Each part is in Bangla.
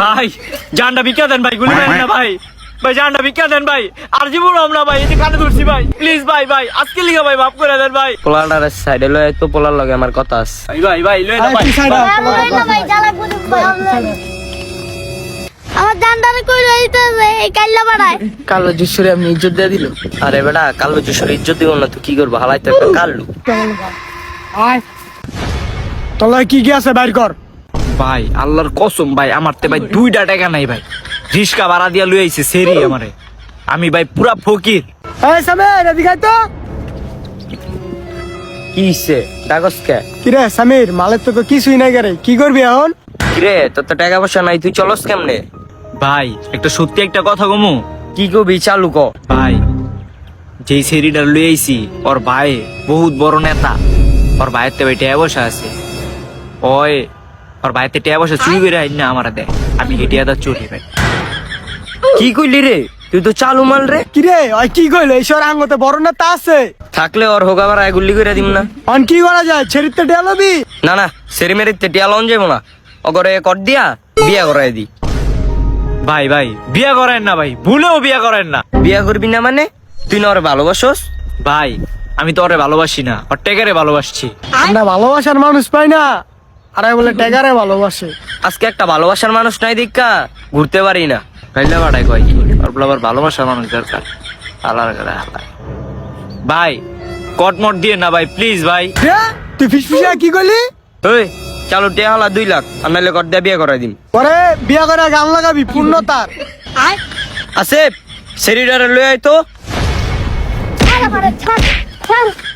ভাই জানটা ভিক্ষা দেন ভাই, গুলি মারেন না ভাই, ভাই জানটা ভিক্ষা দেন ভাই, আর জীবন আমরা ভাই, এই যে কানে ধরছি ভাই, প্লিজ ভাই, ভাই আজকে লিখা ভাই মাফ করে দেন ভাই। পোলাটার সাইডে লয় তো পোলার লগে আমার কথা আছে। ভাই ভাই ভাই লই না ভাই, আমার জানটারে কই লইতেছে এই কাইল্লা বাড়ায়। কালো জুসুরে আপনি ইজ্জত দিয়ে দিল। আরে বেটা কালো জুসুরে ইজ্জত দিব না তো কি করবো, হালাই তো একটা কাল্লু। তোলাই কি কি আছে বাইর কর। ভাই আল্লাহর কসম ভাই, আমার তে ভাই 2টা টাকা নাই ভাই, রিস্কা ভাড়া দিয়া লই আইছে সেরি আমারে, আমি ভাই পুরা ফকির। এই সামির এদিকে আয় তো। কি হইছে ডাকস কে? কিরে সামির, মালের তো কিছুই নাই রে, কি করবি এখন? কিরে তোর তো টাকা পয়সা নাই, তুই চলস কেমনে? ভাই একটা সত্যি একটা কথা কমু, কি কবি চালু ক। ভাই যেই সেরিটার লই আইছি ওর ভাই বহুত বড় নেতা, ওর ভাইয়ের তে ভাই টেয়া বসা আছে, ওই ওর ভাইয়ের তে টেয়া বসা চুরি করে আইন না আমার দেয়, আমি হেটিয়া দা চুরি ভাই। কি কইলি রে, তুই তো চালু মাল রে। কিরে ওই কি কইলো, ঈশ্বর আঙ্গতে বড় না তা আছে। থাকলে ওর হোক আবার গুল্লি করে দিম না। অন কি করা যায়, ছেড়িতে ডেলবি? না না সেরি মেরিতে টিয়া লন যাবো না, অগরে কর দিয়া বিয়া করাই দি। ভাই ভাই বিয়া করেন না ভাই, ভুলেও বিয়া করেন না বিয়া করবি না মানে? তুই না ওরে ভালোবাসস? ভাই, আমি তো ওরে ভালোবাসি না, ওর টেকারে ভালোবাসছি। আমরা ভালোবাসার মানুষ পাই না, আরে বলে টেগারে ভালোবাসে। আজকে একটা ভালোবাসার মানুষ নাই দেখা ঘুরতে পারি না। কাইলা বাড়াই কয় কি, ওর বলে আবার ভালোবাসার মানুষ দরকার, আলার করে হালায়। ভাই কটমট দিয়ে না ভাই, প্লিজ ভাই। রে তুই ফিসফিসা কি কইলি? ওই চালু টিয়া হলা 2 লাখ, আর নাইলে কর দিয়া বিয়া করাই দিম। পরে বিয়া করে গান লাগাবি পূর্ণ তার। আছে সেরিডারে লই আই তো।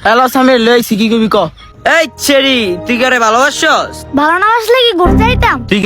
হ্যালো সামির, লইছি কি কবি ক। এই সেরি তুই করে ভালোবাসছস? ভালো না বাসলে কি ঘুরতে যাইতাম? তুই